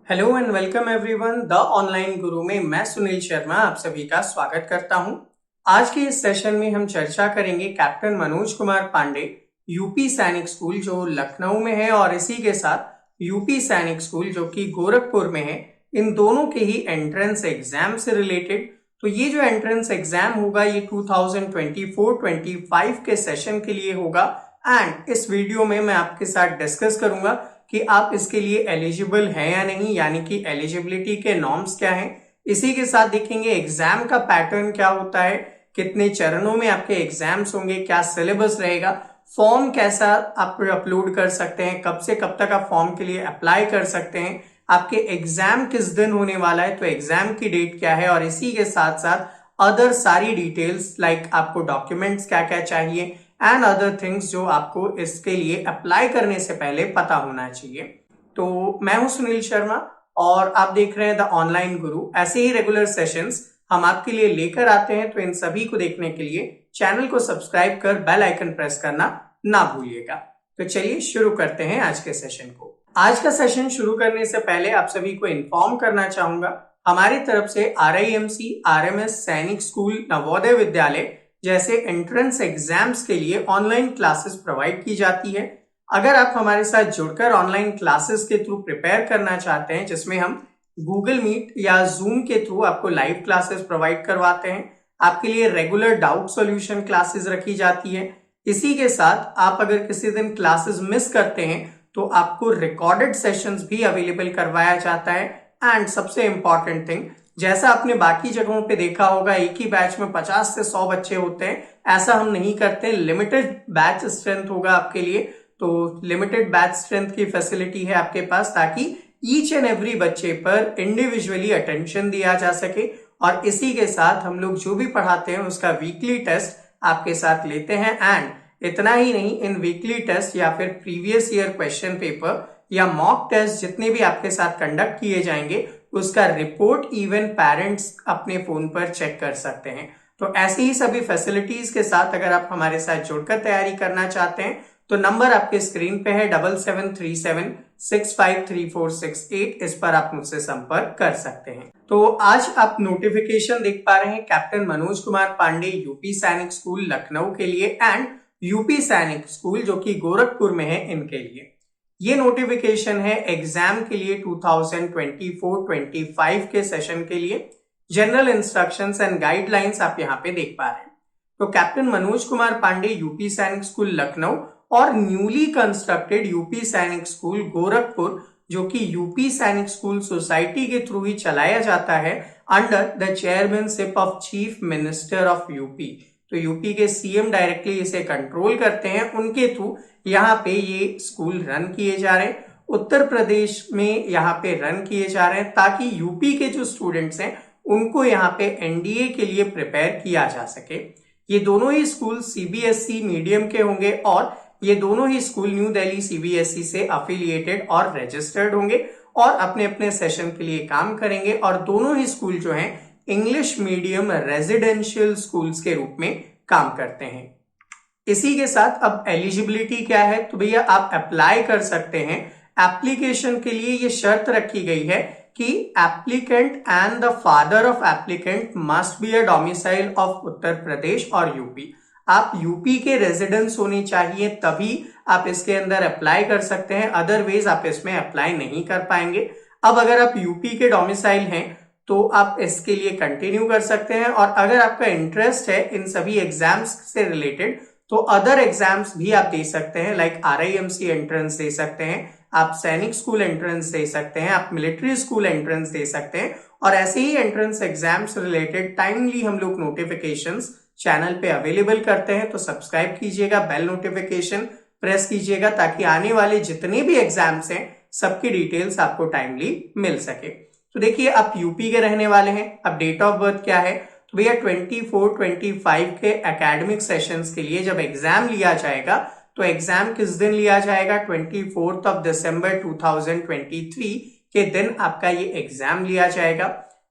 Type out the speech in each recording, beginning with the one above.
Hello and welcome everyone. The online गुरु में मैं सुनील शर्मा आप सभी का स्वागत करता हूं। आज के इस सेशन में हम चर्चा करेंगे captain Manoj Kumar Pandey UP Sainik school जो लखनऊ में है और इसी के साथ यूपी सैनिक स्कूल जो कि गोरखपुर में है, इन दोनों के ही एंट्रेंस एग्जाम से रिलेटेड। तो ये जो एंट्रेंस एग्जाम होगा ये 2024-25 के सेशन के लिए होगा एंड इस वीडियो में मैं आपके साथ डिस्कस करूंगा कि आप इसके लिए एलिजिबल हैं या नहीं, यानी कि एलिजिबिलिटी के नॉर्म्स क्या हैं। इसी के साथ देखेंगे एग्जाम का पैटर्न क्या होता है, कितने चरणों में आपके एग्जाम्स होंगे, क्या सिलेबस रहेगा, फॉर्म कैसा आप अपलोड कर सकते हैं, कब से कब तक आप फॉर्म के लिए अप्लाई कर सकते हैं, आपके एग्जाम किस दिन होने वाला है, तो एग्जाम की डेट क्या है, और इसी के साथ साथ अदर सारी डिटेल्स लाइक आपको डॉक्यूमेंट्स क्या क्या चाहिए एंड अदर थिंग्स जो आपको इसके लिए अप्लाई करने से पहले पता होना चाहिए। तो मैं हूं सुनील शर्मा और आप देख रहे हैं द ऑनलाइन गुरु। ऐसे ही रेगुलर सेशंस हम आपके लिए लेकर आते हैं, तो इन सभी को देखने के लिए चैनल को सब्सक्राइब कर बेल आइकन प्रेस करना ना भूलिएगा। तो चलिए शुरू करते हैं आज के सेशन को। आज का सेशन शुरू करने से पहले आप सभी को इन्फॉर्म करना चाहूंगा, हमारी तरफ से RIMC RMS सैनिक स्कूल नवोदय विद्यालय जैसे एंट्रेंस एग्जाम्स के लिए ऑनलाइन क्लासेस प्रोवाइड की जाती है। अगर आप हमारे साथ जुड़कर ऑनलाइन क्लासेस के थ्रू प्रिपेयर करना चाहते हैं, जिसमें हम गूगल मीट या जूम के थ्रू आपको लाइव क्लासेस प्रोवाइड करवाते हैं, आपके लिए रेगुलर डाउट सॉल्यूशन क्लासेस रखी जाती है। इसी के साथ आप अगर किसी दिन क्लासेस मिस करते हैं तो आपको रिकॉर्डेड सेशंस भी अवेलेबल करवाया जाता है। एंड सबसे इंपॉर्टेंट थिंग, जैसा आपने बाकी जगहों पे देखा होगा एक ही बैच में 50 से 100 बच्चे होते हैं, ऐसा हम नहीं करते। लिमिटेड बैच स्ट्रेंथ होगा आपके लिए, तो लिमिटेड बैच स्ट्रेंथ की फैसिलिटी है आपके पास, ताकि ईच एंड एवरी बच्चे पर इंडिविजुअली अटेंशन दिया जा सके। और इसी के साथ हम लोग जो भी पढ़ाते हैं उसका वीकली टेस्ट आपके साथ लेते हैं। एंड इतना ही नहीं, इन वीकली टेस्ट या फिर प्रीवियस ईयर क्वेश्चन पेपर या मॉक टेस्ट जितने भी आपके साथ कंडक्ट किए जाएंगे उसका रिपोर्ट इवन पेरेंट्स अपने फोन पर चेक कर सकते हैं। तो ऐसी ही सभी फैसिलिटीज के साथ अगर आप हमारे साथ जुड़कर तैयारी करना चाहते हैं तो नंबर आपके स्क्रीन पे है 7737653468। इस पर आप मुझसे संपर्क कर सकते हैं। तो आज आप नोटिफिकेशन देख पा रहे हैं captain Manoj Kumar Pandey UP Sainik school Lucknow के लिए एंड यूपी सैनिक स्कूल जो कि गोरखपुर में है इनके लिए। ये नोटिफिकेशन है एग्जाम के लिए 2024-25 के सेशन के लिए। जनरल इंस्ट्रक्शंस एंड गाइडलाइंस आप यहाँ पे देख पा रहे हैं। तो captain Manoj Kumar Pandey UP Sainik school Lucknow और newly constructed UP Sainik school Gorakhpur जो कि यूपी सैनिक स्कूल सोसाइटी के थ्रू ही चलाया जाता है under the chairmanship of chief minister of UP. तो यूपी के CM डायरेक्टली इसे कंट्रोल करते हैं, उनके थ्रू यहाँ पे ये स्कूल रन किए जा रहे हैं। उत्तर प्रदेश में यहाँ पे रन किए जा रहे हैं ताकि यूपी के जो स्टूडेंट्स हैं उनको यहाँ पे NDA के लिए प्रिपेयर किया जा सके। ये दोनों ही स्कूल CBSE मीडियम के होंगे और ये दोनों ही स्कूल न्यू दिल्ली CBSE से अफिलिएटेड और रजिस्टर्ड होंगे और अपने अपने सेशन के लिए काम करेंगे। और दोनों ही स्कूल जो हैं इंग्लिश मीडियम रेजिडेंशियल स्कूल्स के रूप में काम करते हैं। इसी के साथ अब एलिजिबिलिटी क्या है, तो भैया आप अप्लाई कर सकते हैं। एप्लीकेशन के लिए ये शर्त रखी गई है कि applicant and the father of applicant must be a domicile of Uttar Pradesh और यूपी। आप यूपी के रेजिडेंस होने चाहिए तभी आप इसके अंदर अप्लाई कर सकते हैं, अदरवाइज आप इसमें अप्लाई नहीं कर पाएंगे। अब अगर आप यूपी के डोमिसाइल हैं तो आप इसके लिए कंटिन्यू कर सकते हैं, और अगर आपका इंटरेस्ट है इन सभी एग्जाम्स से रिलेटेड तो अदर एग्जाम्स भी आप दे सकते हैं, लाइक RIMC एंट्रेंस दे सकते हैं, आप सैनिक स्कूल एंट्रेंस दे सकते हैं, आप मिलिट्री स्कूल एंट्रेंस दे सकते हैं। और ऐसे ही एंट्रेंस एग्जाम्स रिलेटेड टाइमली हम लोग नोटिफिकेशंस चैनल पे अवेलेबल करते हैं। तो सब्सक्राइब कीजिएगा, बेल नोटिफिकेशन प्रेस कीजिएगा ताकि आने वाले जितने भी एग्जाम्स हैं सबकी डिटेल्स आपको टाइमली मिल सके। तो देखिए आप यूपी के रहने वाले हैं, अब डेट ऑफ बर्थ क्या है, तो भैया 24-25 के एकेडमिक सेशंस के लिए जब एग्जाम लिया जाएगा तो एग्जाम किस दिन लिया जाएगा, 24 दिसंबर 2023 के दिन आपका ये एग्जाम लिया जाएगा।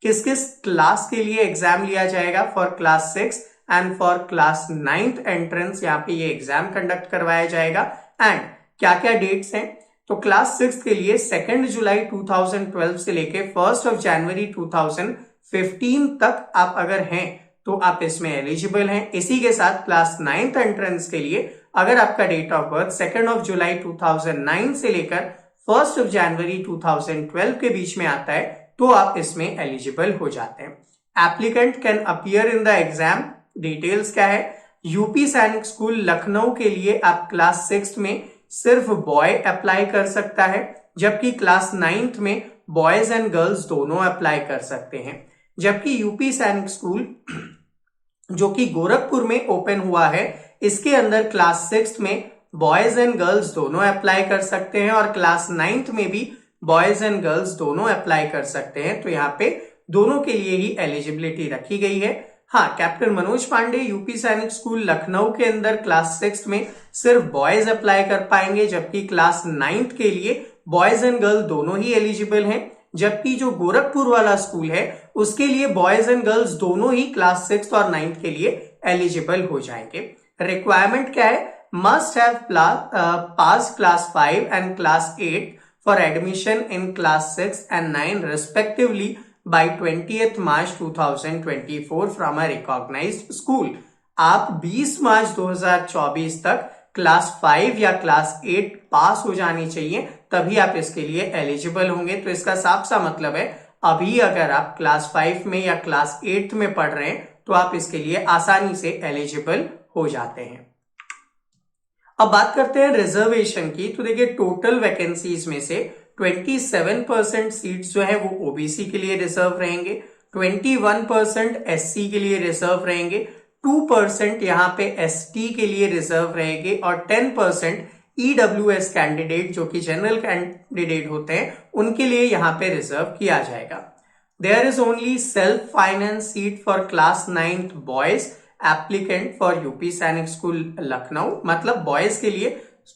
किस किस क्लास के लिए एग्जाम लिया जाएगा, for class 6 and for class 9th entrance यहाँ पे ये एग्जाम कंडक्ट करवाया जाएगा। एंड क्या क्या डेट्स हैं, तो क्लास 6 के लिए 2 जुलाई 2012 से लेके 1 जनवरी 2015 तक आप अगर हैं तो आप इसमें एलिजिबल हैं। इसी के साथ क्लास 9th एंट्रेंस के लिए अगर आपका डेट ऑफ बर्थ 2 जुलाई 2009 से लेकर 1 जनवरी 2012 के बीच में आता है तो आप इसमें एलिजिबल हो जाते हैं। Applicant can appear in the exam. Details क्या है? यूपी सैनिक स्कूल लखनऊ के लिए आप क्लास 6 में सिर्फ बॉय अप्लाई कर सकता है, जबकि क्लास 9th में बॉयज एंड गर्ल्स दोनों अप्लाई कर सकते हैं। जबकि यूपी सैनिक स्कूल जो कि गोरखपुर में ओपन हुआ है, इसके अंदर क्लास 6 में बॉयज एंड गर्ल्स दोनों अप्लाई कर सकते हैं और क्लास 9th में भी बॉयज एंड गर्ल्स दोनों अप्लाई कर सकते हैं। तो यहाँ पे दोनों के लिए ही एलिजिबिलिटी रखी गई है। हाँ, captain Manoj Pandey UP Sainik school Lucknow के अंदर क्लास 6 में सिर्फ बॉयज अप्लाई कर पाएंगे, जबकि क्लास 9th के लिए बॉयज एंड गर्ल दोनों ही एलिजिबल हैं। जबकि जो गोरखपुर वाला स्कूल है उसके लिए बॉयज एंड गर्ल्स दोनों ही क्लास 6 और 9th के लिए एलिजिबल हो जाएंगे। रिक्वायरमेंट क्या है? Must have pass class 5 and class 8 for admission in class 6 and 9 respectively by 20th March 2024 from a recognized school। आप 20 मार्च 2024 तक क्लास 5 या क्लास 8 पास हो जानी चाहिए, तभी आप इसके लिए एलिजिबल होंगे। तो इसका साफ सा मतलब है अभी अगर आप क्लास 5 में या क्लास 8 में पढ़ रहे हैं तो आप इसके लिए आसानी से एलिजिबल हो जाते हैं। अब बात करते हैं रिजर्वेशन की। तो देखिए, टोटल वैकेंसीज में से 27% सीट्स जो है वो ओबीसी के लिए रिजर्व रहेंगे, 21% एससी के लिए रिजर्व रहेंगे, 2% यहाँ पे एसटी के लिए रिजर्व रहेंगे और 10% ईडब्ल्यूएस कैंडिडेट जो कि जनरल कैंडिडेट होते हैं उनके लिए यहाँ पे रिजर्व किया जाएगा। There is only self finance seat for class 9th boys applicant for UP Sainik school Lucknow. मतलब बॉयज के लिए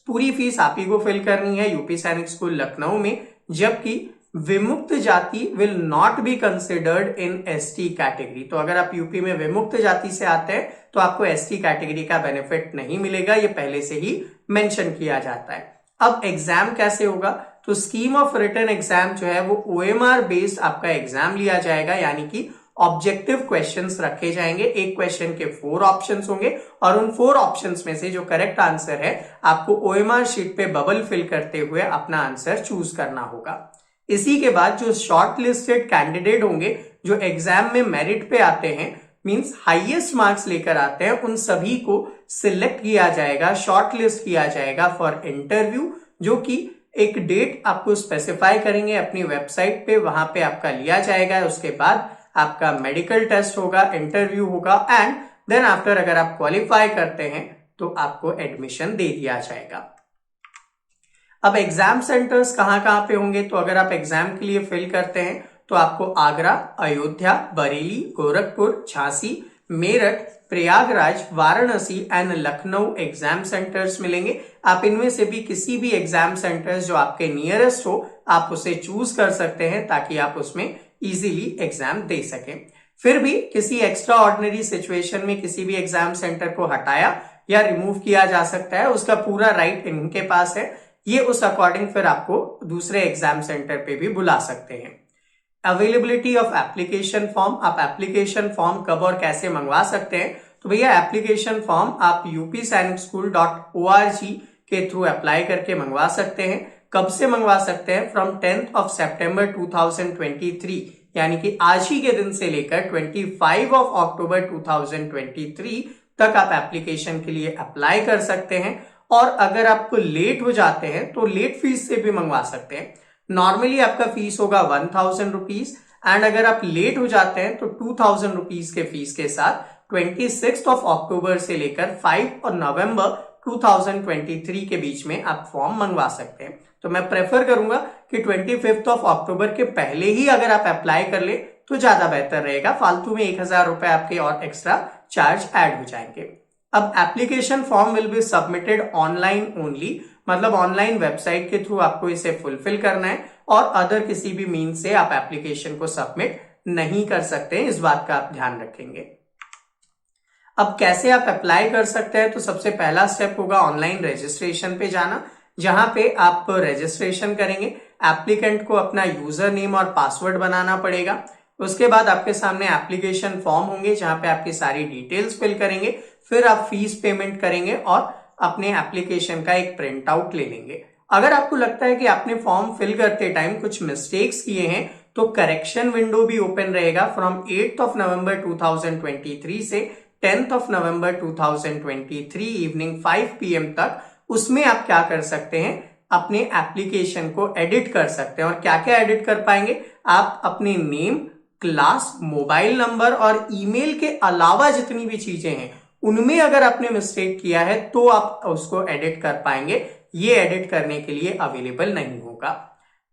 पूरी फीस आप ही को फिल करनी है यूपी सैनिक स्कूल लखनऊ में, जबकि विमुक्त जाति will not be considered in ST category. तो अगर आप यूपी में विमुक्त जाति से आते हैं तो आपको एसटी कैटेगरी का बेनिफिट नहीं मिलेगा, ये पहले से ही मेंशन किया जाता है। अब एग्जाम कैसे होगा? तो स्कीम ऑफ रिटन एग्जाम जो है वो ओएमआर बेस्ड आपका एग्जाम लिया जाएगा, यानी कि ऑब्जेक्टिव क्वेश्चंस रखे जाएंगे। एक क्वेश्चन के 4 ऑप्शंस होंगे और उन 4 ऑप्शंस में से जो करेक्ट आंसर है आपको ओएमआर शीट पे बबल फिल करते हुए अपना आंसर चूज करना होगा। इसी के बाद जो शॉर्ट लिस्टेड कैंडिडेट होंगे जो एग्जाम में मेरिट पे आते हैं, मींस हाईएस्ट मार्क्स लेकर आते हैं, उन सभी को सिलेक्ट किया जाएगा, शॉर्ट लिस्ट किया जाएगा फॉर इंटरव्यू, जो कि एक डेट आपको स्पेसिफाई करेंगे अपनी वेबसाइट पे, वहां पे आपका लिया जाएगा। उसके बाद आपका मेडिकल टेस्ट होगा, इंटरव्यू होगा एंड देन आफ्टर अगर आप क्वालिफाई करते हैं तो आपको एडमिशन दे दिया जाएगा। अब एग्जाम सेंटर्स कहां पे होंगे? तो अगर आप एग्जाम के लिए फिल करते हैं तो आपको Agra, Ayodhya, Bareilly, Gorakhpur, Jhansi, Meerut, Prayagraj, Varanasi and Lucknow exam centres मिलेंगे। आप इनमें से भी किसी भी एग्जाम सेंटर्स जो आपके नियरेस्ट हो आप उसे चूज कर सकते हैं ताकि आप उसमें इजीली एग्जाम दे सकें। फिर भी किसी एक्स्ट्रा ऑर्डिनरी सिचुएशन में किसी भी एग्जाम सेंटर को हटाया या रिमूव किया जा सकता है, उसका पूरा राइट इनके पास है। ये उस अकॉर्डिंग फिर आपको दूसरे एग्जाम सेंटर पे भी बुला सकते हैं। Availability of application form. आप एप्लीकेशन फॉर्म कब और कैसे मंगवा सकते हैं? तो भैया एप्लीकेशन फॉर्म आप upsainicSchool.org के थ्रू अप्लाई करके मंगवा सकते हैं। कब से मंगवा सकते हैं? फ्रॉम 10th September 2023, यानी कि आज ही के दिन से लेकर 25 October 2023 तक आप एप्लीकेशन के लिए अप्लाई कर सकते हैं। और अगर आपको लेट हो जाते हैं तो लेट फीस से भी मंगवा सकते हैं। नॉर्मली आपका फीस होगा 1000 रुपीज एंड अगर आप लेट हो जाते हैं तो 2000 रुपीज के फीस के साथ 26 October से लेकर 5 November 2023 के बीच में आप फॉर्म मंगवा सकते हैं। तो मैं प्रेफर करूंगा कि 25 October के पहले ही अगर आप अप्लाई कर ले तो ज्यादा बेहतर रहेगा, फालतू में 1000 रुपए आपके और एक्स्ट्रा चार्ज ऐड हो जाएंगे। अब application form will be submitted online only, मतलब ऑनलाइन वेबसाइट के थ्रू आपको इसे फुलफिल करना है और अदर किसी भी मीन से आप एप्लीकेशन को सबमिट नहीं कर सकते हैं, इस बात का आप ध्यान रखेंगे। अब कैसे आप अप्लाई कर सकते हैं? तो सबसे पहला स्टेप होगा ऑनलाइन रजिस्ट्रेशन पे जाना। जहां पे आप रजिस्ट्रेशन करेंगे। एप्लीकेंट को अपना यूजर नेम और पासवर्ड बनाना पड़ेगा। उसके बाद आपके सामने एप्लीकेशन फॉर्म होंगे जहां पे आपकी सारी डिटेल्स फिल करेंगे, फिर आप फीस पेमेंट करेंगे और अपने एप्लीकेशन का एक प्रिंट आउट ले लेंगे। अगर आपको लगता है कि आपने फॉर्म फिल करते टाइम कुछ मिस्टेक्स किए हैं तो करेक्शन विंडो भी ओपन रहेगा फ्रॉम 8th of November 2023 से 10th of November 2023 evening 5 PM तक। उसमें आप क्या कर सकते हैं, अपने एप्लीकेशन को एडिट कर सकते हैं। और क्या क्या एडिट कर पाएंगे, आप अपने नेम, क्लास, मोबाइल नंबर और ईमेल के अलावा जितनी भी चीजें हैं उनमें अगर आपने मिस्टेक किया है तो आप उसको एडिट कर पाएंगे। ये एडिट करने के लिए अवेलेबल नहीं होगा।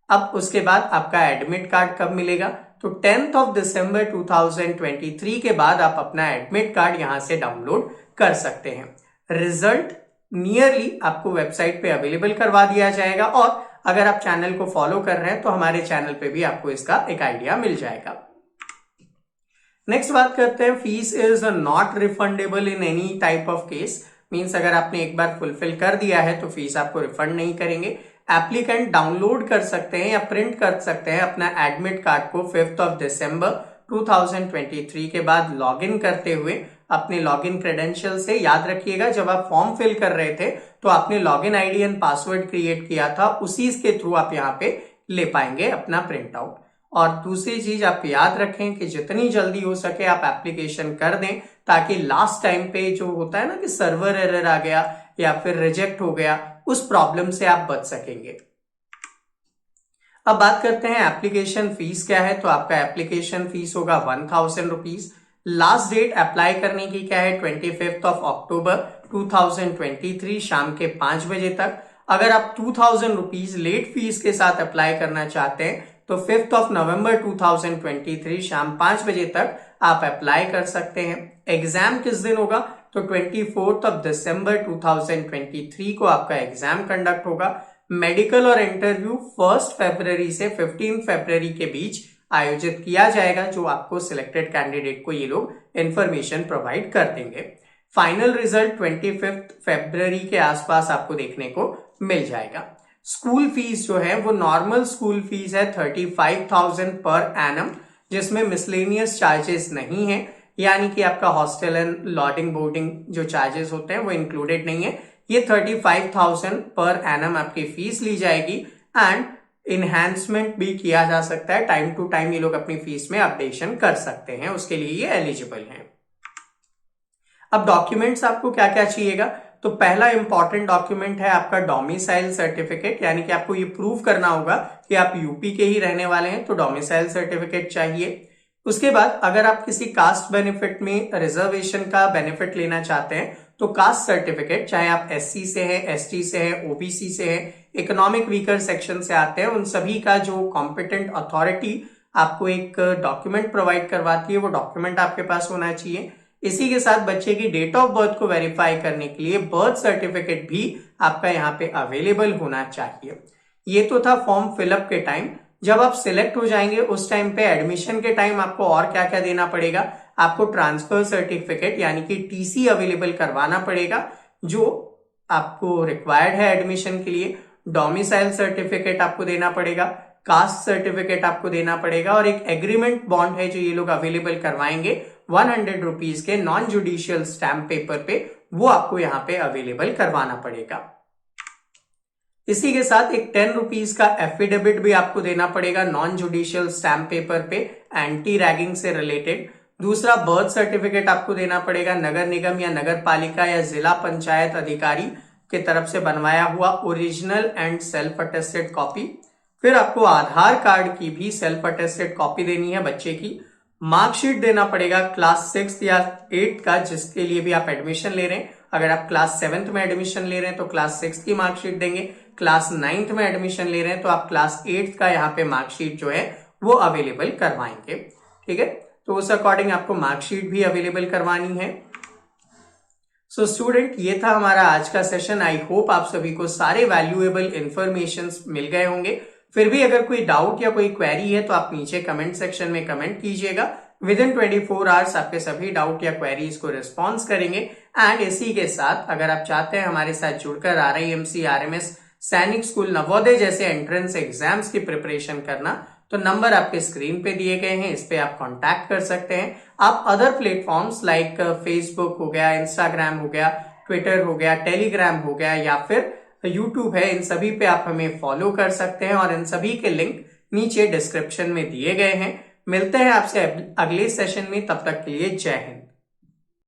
अब उसके बाद आपका एडमिट कार्ड कब मिलेगा, तो 10th of December 2023 के बाद आप अपना एडमिट कार्ड यहां से डाउनलोड कर सकते हैं। रिजल्ट नियरली आपको वेबसाइट पे अवेलेबल करवा दिया जाएगा और अगर आप चैनल को फॉलो कर रहे हैं तो हमारे चैनल पे भी आपको इसका एक आइडिया मिल जाएगा। नेक्स्ट बात करते हैं, fees is not refundable in any type of case. Means अगर आपने एक बार फुलफिल कर दिया है तो फीस आपको रिफंड नहीं करेंगे। एप्लीकेंट डाउनलोड कर सकते हैं या प्रिंट कर सकते हैं अपना एडमिट कार्ड को 5th of December 2023 के बाद लॉगिन करते हुए अपने लॉगिन क्रेडेंशियल से। याद रखिएगा जब आप फॉर्म फिल कर रहे थे तो आपने login ID and password create किया था, उसी के थ्रू आप यहाँ पे ले पाएंगे अपना प्रिंट आउट। और दूसरी चीज आप याद रखें कि जितनी जल्दी हो सके आप एप्लीकेशन कर दें ताकि लास्ट टाइम पे जो होता है ना कि सर्वर एरर आ गया या फिर रिजेक्ट हो गया, उस प्रॉब्लम से आप बच सकेंगे। अब बात करते हैं एप्लीकेशन फीस क्या है। तो आपका एप्लीकेशन फीस होगा 1000 रुपीज। लास्ट डेट अप्लाई करने की क्या है, 25th of October 2023 शाम के 5 बजे तक। अगर आप 2000 रुपीज लेट फीस के साथ अप्लाई करना चाहते हैं तो 5th of November 2023 शाम 5 बजे तक आप अप्लाई कर सकते हैं। एग्जाम किस दिन होगा, तो 24th of December 2023 को आपका एग्जाम कंडक्ट होगा। मेडिकल और इंटरव्यू 1 फरवरी से 15 फरवरी के बीच आयोजित किया जाएगा, जो आपको सिलेक्टेड कैंडिडेट को ये लोग इंफॉर्मेशन प्रोवाइड कर देंगे। फाइनल रिजल्ट 25 फरवरी के आसपास आपको देखने को मिल जाएगा। स्कूल फीस जो है वो नॉर्मल स्कूल फीस है 35,000 पर एनम, जिसमें मिसलेनियस चार्जेस नहीं है, यानी कि आपका हॉस्टल एंड लॉजिंग बोर्डिंग जो चार्जेस होते हैं वो इंक्लूडेड नहीं है। ये 35,000 पर एनम आपकी फीस ली जाएगी एंड इनहैंसमेंट भी किया जा सकता है। टाइम टू टाइम ये लोग अपनी फीस में अपडेशन कर सकते हैं, उसके लिए ये एलिजिबल हैं। अब डॉक्यूमेंट्स आपको क्या क्या चाहिएगा, तो पहला इंपॉर्टेंट डॉक्यूमेंट है आपका डोमिसाइल सर्टिफिकेट, यानी कि आपको ये प्रूव करना होगा कि आप यूपी के ही रहने वाले हैं, तो डोमिसाइल सर्टिफिकेट चाहिए। उसके बाद अगर आप किसी कास्ट बेनिफिट में रिजर्वेशन का बेनिफिट लेना चाहते हैं तो कास्ट सर्टिफिकेट, चाहे आप एससी से हैं, एसटी से हैं, ओबीसी से हैं, इकोनॉमिक वीकर सेक्शन से आते हैं, उन सभी का जो कॉम्पिटेंट अथॉरिटी आपको एक डॉक्यूमेंट प्रोवाइड करवाती है वो डॉक्यूमेंट आपके पास होना चाहिए। इसी के साथ बच्चे की डेट ऑफ बर्थ को वेरीफाई करने के लिए बर्थ सर्टिफिकेट भी आपका यहाँ पे अवेलेबल होना चाहिए। ये तो था फॉर्म फिलअप के टाइम। जब आप सिलेक्ट हो जाएंगे उस टाइम पे एडमिशन के टाइम आपको और क्या क्या देना पड़ेगा, आपको ट्रांसफर सर्टिफिकेट यानी कि टीसी अवेलेबल करवाना पड़ेगा जो आपको रिक्वायर्ड है एडमिशन के लिए। डोमिसाइल सर्टिफिकेट आपको देना पड़ेगा, कास्ट सर्टिफिकेट आपको देना पड़ेगा और एक एग्रीमेंट बॉन्ड है जो ये लोग अवेलेबल करवाएंगे 100 रुपीज के नॉन जुडिशियल स्टैम्प पेपर पे, वो आपको यहाँ पे अवेलेबल करवाना पड़ेगा। इसी के साथ एक 10 रुपीज का एफिडेविट भी आपको देना पड़ेगा नॉन जुडिशियल स्टैम्प पेपर पे एंटी रैगिंग से रिलेटेड। दूसरा बर्थ सर्टिफिकेट आपको देना पड़ेगा नगर निगम या नगर पालिका या जिला पंचायत अधिकारी की तरफ से बनवाया हुआ original and self attested copy. फिर आपको आधार कार्ड की भी सेल्फ अटेस्टेड कॉपी देनी है बच्चे की। मार्कशीट देना पड़ेगा क्लास 6 या 8 का, जिसके लिए भी आप एडमिशन ले रहे हैं। अगर आप क्लास 7th में एडमिशन ले रहे हैं तो क्लास 6 की मार्कशीट देंगे। क्लास 9th में एडमिशन ले रहे हैं तो आप क्लास 8th का यहाँ पे मार्कशीट जो है वो अवेलेबल करवाएंगे। ठीक है, तो उस अकॉर्डिंग आपको मार्कशीट भी अवेलेबल करवानी है। सो स्टूडेंट, ये था हमारा आज का सेशन। आई होप आप सभी को सारे वैल्यूएबल इंफॉर्मेशन मिल गए होंगे। फिर भी अगर कोई डाउट या कोई क्वेरी है तो आप नीचे कमेंट सेक्शन में कमेंट कीजिएगा। विद इन 24 आवर्स आपके सभी डाउट या क्वेरीज को रिस्पॉन्स करेंगे। एंड इसी के साथ अगर आप चाहते हैं हमारे साथ जुड़कर RIMC RMS सैनिक स्कूल नवोदय जैसे एंट्रेंस एग्जाम्स की प्रिपरेशन करना, तो नंबर आपके स्क्रीन पे दिए गए हैं, इस पे आप कांटेक्ट कर सकते हैं। आप अदर प्लेटफॉर्म्स लाइक फेसबुक हो गया, इंस्टाग्राम हो गया, ट्विटर हो गया, टेलीग्राम हो गया या फिर यूट्यूब है, इन सभी पे आप हमें फॉलो कर सकते हैं और इन सभी के लिंक नीचे डिस्क्रिप्शन में दिए गए हैं। मिलते हैं आपसे अगले सेशन में, तब तक के लिए जय हिंद।